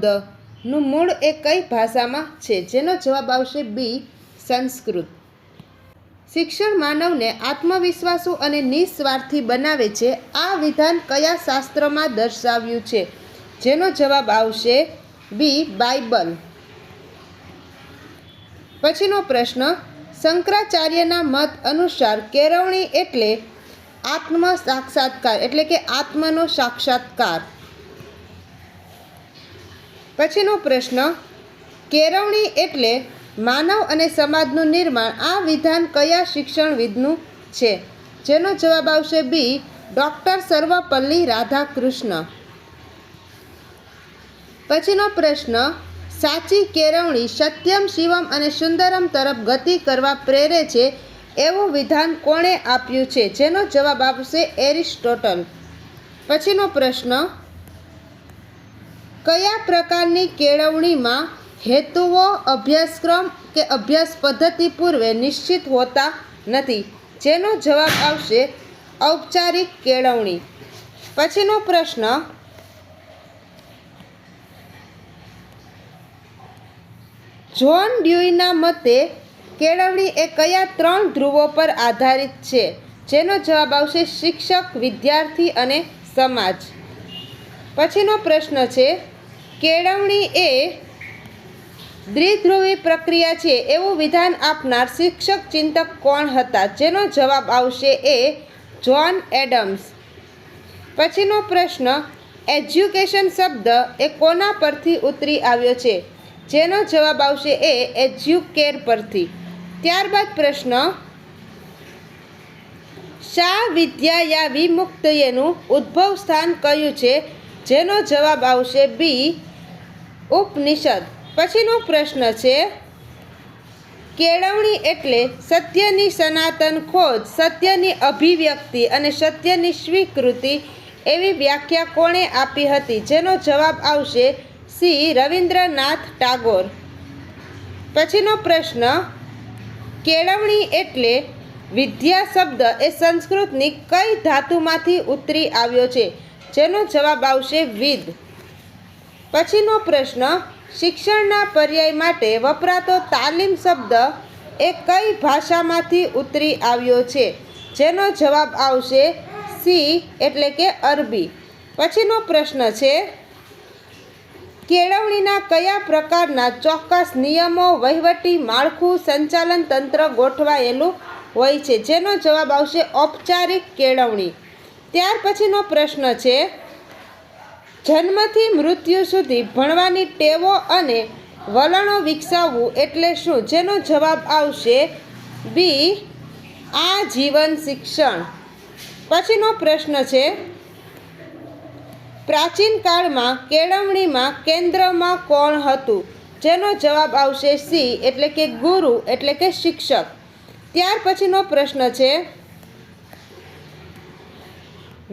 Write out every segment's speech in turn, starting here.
શબ્દનું મૂળ એ કઈ ભાષામાં છે? જેનો જવાબ આવશે બી, સંસ્કૃત. શિક્ષણ માનવને આત્મવિશ્વાસુ અને નિસ્વાર્થી બનાવે છે. આ વિધાન કયા શાસ્ત્રમાં દર્શાવ્યું છે? જેનો જવાબ આવશે બી, બાઇબલ. પછીનો પ્રશ્ન, શંકરાચાર્યના મત અનુસાર કેળવણી એટલે આત્મ સાક્ષાત્કાર એટલે કે આત્મનો સાક્ષાત્કાર. પછીનો પ્રશ્ન, કેળવણી એટલે માનવ અને સમાજનું નિર્માણ. આ વિધાન કયા શિક્ષણવિદનું છે? જેનો જવાબ આવશે બી, ડૉક્ટર સર્વપલ્લી રાધાકૃષ્ણ. પછીનો પ્રશ્ન, સાચી કેળવણી સત્યમ, શિવમ અને સુંદરમ તરફ ગતિ કરવા પ્રેરે છે એવું વિધાન કોણે આપ્યું છે? જેનો જવાબ આવશે એરિસ્ટોટલ. પછીનો પ્રશ્ન, કયા પ્રકારની કેળવણીમાં હેતુઓ અભ્યાસક્રમ કે અભ્યાસ પદ્ધતિ પૂર્વે નિશ્ચિત હોતા નથી? જેનો જવાબ આવશે ઔપચારિક કેળવણી. પછીનો પ્રશ્ન, જ્હોન ડ્યુઈના મતે કેળવણી એ કયા 3 ધ્રુવો પર આધારિત છે? જેનો જવાબ આવશે શિક્ષક, વિદ્યાર્થી અને સમાજ. પછીનો પ્રશ્ન છે, કેળવણી એ દ્વિધ્રુવી પ્રક્રિયા છે એવું વિધાન આપનાર શિક્ષક ચિંતક કોણ હતા? જેનો જવાબ આવશે એ, જ્હોન એડમ્સ. પછીનો પ્રશ્ન, એજ્યુકેશન શબ્દ એ કોના પરથી ઉતરી આવ્યો છે? જેનો જવાબ આવશે એ, એજ્યુકેર પરથી. ત્યારબાદ પ્રશ્ન, શા વિદ્યાયા વિમુક્તયેનું ઉદ્ભવ સ્થાન કયું છે? જેનો જવાબ આવશે બી, ઉપનિષદ. પછીનો પ્રશ્ન છે, કેળવણી એટલે સત્યની સનાતન ખોજ, સત્યની અભિવ્યક્તિ અને સત્યની સ્વીકૃતિ એવી વ્યાખ્યા કોણે આપી હતી? જેનો જવાબ આવશે સી, રવિન્દ્રનાથ ટાગોર. પછીનો પ્રશ્ન, કેળવણી એટલે વિદ્યા શબ્દ એ સંસ્કૃતની કઈ ધાતુમાંથી ઉતરી આવ્યો છે? જેનો જવાબ આવશે વિદ. પછીનો પ્રશ્ન, શિક્ષણના પર્યાય માટે વપરાતો તાલીમ શબ્દ એ કઈ ભાષામાંથી ઉતરી આવ્યો છે? જેનો જવાબ આવશે સી એટલે કે અરબી. પછીનો પ્રશ્ન છે, કેળવણીના કયા પ્રકારના ચોક્કસ નિયમો, વહીવટી માળખું, સંચાલન તંત્ર ગોઠવાયેલું હોય છે? જેનો જવાબ આવશે ઔપચારિક કેળવણી. ત્યાર પછીનો પ્રશ્ન છે, જન્મથી મૃત્યુ સુધી ભણવાની ટેવો અને વલણો વિકસાવવું એટલે શું? જેનો જવાબ આવશે બી, આજીવન શિક્ષણ. પછીનો પ્રશ્ન છે, પ્રાચીન કાળમાં કેળવણીમાં કેન્દ્રમાં કોણ હતું? જેનો જવાબ આવશે સી એટલે કે ગુરુ એટલે કે શિક્ષક. ત્યાર પછીનો પ્રશ્ન છે,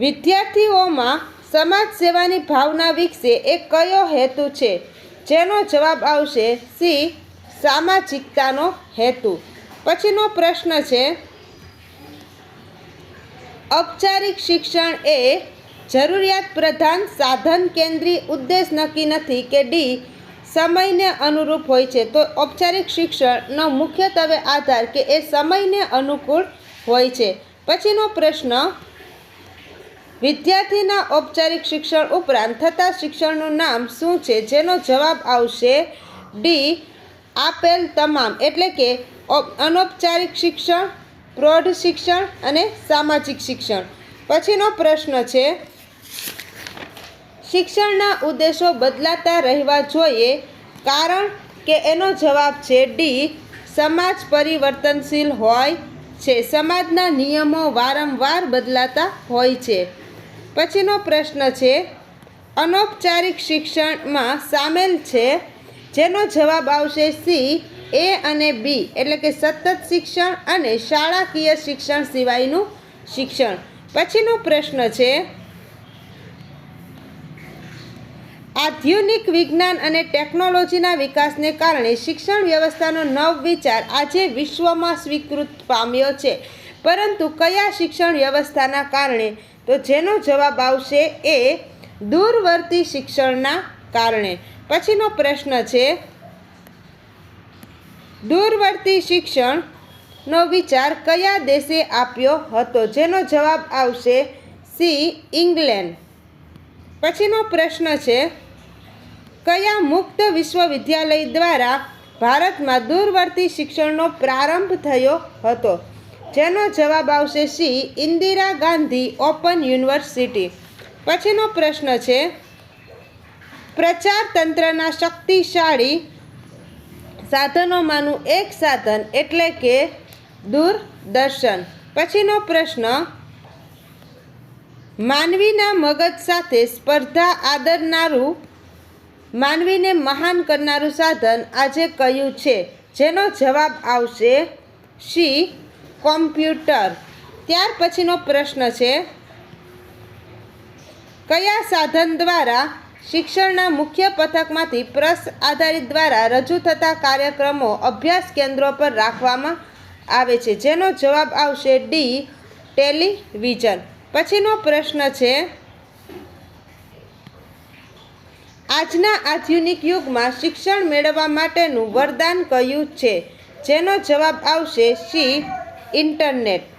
વિદ્યાર્થીઓમાં સમાજ સેવાની ભાવના વિકસે એ કયો હેતુ છે? જેનો જવાબ આવશે સી, સામાજિકતાનો હેતુ. પછીનો પ્રશ્ન છે, ઔપચારિક શિક્ષણ એ જરૂરિયાત પ્રધાન, સાધન કેન્દ્રી, ઉદ્દેશ નક્કી નથી કે ડી, સમયને અનુરૂપ હોય છે? તો ઔપચારિક શિક્ષણનો મુખ્યત્વે આધાર કે એ સમયને અનુકૂળ હોય છે. પછીનો પ્રશ્ન, વિદ્યાર્થીના ઔપચારિક શિક્ષણ ઉપરાંત થતા શિક્ષણનું નામ શું છે? જેનો જવાબ આવશે ડી, આપેલ તમામ એટલે કે અનૌપચારિક શિક્ષણ, પ્રૌઢ શિક્ષણ અને સામાજિક શિક્ષણ. પછીનો પ્રશ્ન છે, શિક્ષણના ઉદ્દેશો બદલાતા રહેવા જોઈએ કારણ કે એનો જવાબ છે ડી, સમાજ પરિવર્તનશીલ હોય છે, સમાજના નિયમો વારંવાર બદલાતા હોય છે. પછીનો પ્રશ્ન છે, અનૌપચારિક શિક્ષણમાં સામેલ છે? જેનો જવાબ આવશે સી, એ અને બી એટલે કે સતત શિક્ષણ અને શાળાકીય શિક્ષણ સિવાયનું શિક્ષણ. પછીનો પ્રશ્ન છે, આધુનિક વિજ્ઞાન અને ટેકનોલોજીના વિકાસને કારણે શિક્ષણ વ્યવસ્થાનો નવવિચાર આજે વિશ્વમાં સ્વીકૃત પામ્યો છે, પરંતુ કયા શિક્ષણ વ્યવસ્થાના કારણે? તો જેનો જવાબ આવશે એ, દૂરવર્તી શિક્ષણના કારણે. પછીનો પ્રશ્ન છે, દૂરવર્તી શિક્ષણનો વિચાર કયા દેશે આપ્યો હતો? જેનો જવાબ આવશે સી, ઇંગ્લેન્ડ. પછીનો પ્રશ્ન છે, કયા મુક્ત વિશ્વવિદ્યાલય દ્વારા ભારતમાં દૂરવર્તી શિક્ષણનો પ્રારંભ થયો હતો? જેનો જવાબ આવશે C, Indira Gandhi open university. પછીનો પ્રશ્ન છે, પ્રચાર તંત્રના શક્તિશાળી સાધનોમાંનું એક સાધન એટલે કે દૂરદર્શન. પછીનો પ્રશ્ન, માનવીના મગજ સાથે સ્પર્ધા આદરનારું, માનવીને મહાન કરનારું સાધન આજે કયું છે? જેનો જવાબ આવશે સી, કોમ્પ્યુટર. ત્યાર પછીનો પ્રશ્ન છે, કયા સાધન દ્વારા શિક્ષણના મુખ્ય પથકમાંથી પ્રશ્ન આધારિત દ્વારા રજૂ થતા કાર્યક્રમો અભ્યાસ કેન્દ્રો પર રાખવામાં આવે છે? જેનો જવાબ આવશે ડી, ટેલિવિઝન. પછીનો પ્રશ્ન છે, આજના આધુનિક યુગમાં શિક્ષણ મેળવવા માટેનું વરદાન કયું છે? જેનો જવાબ આવશે સી, ઇન્ટરનેટ.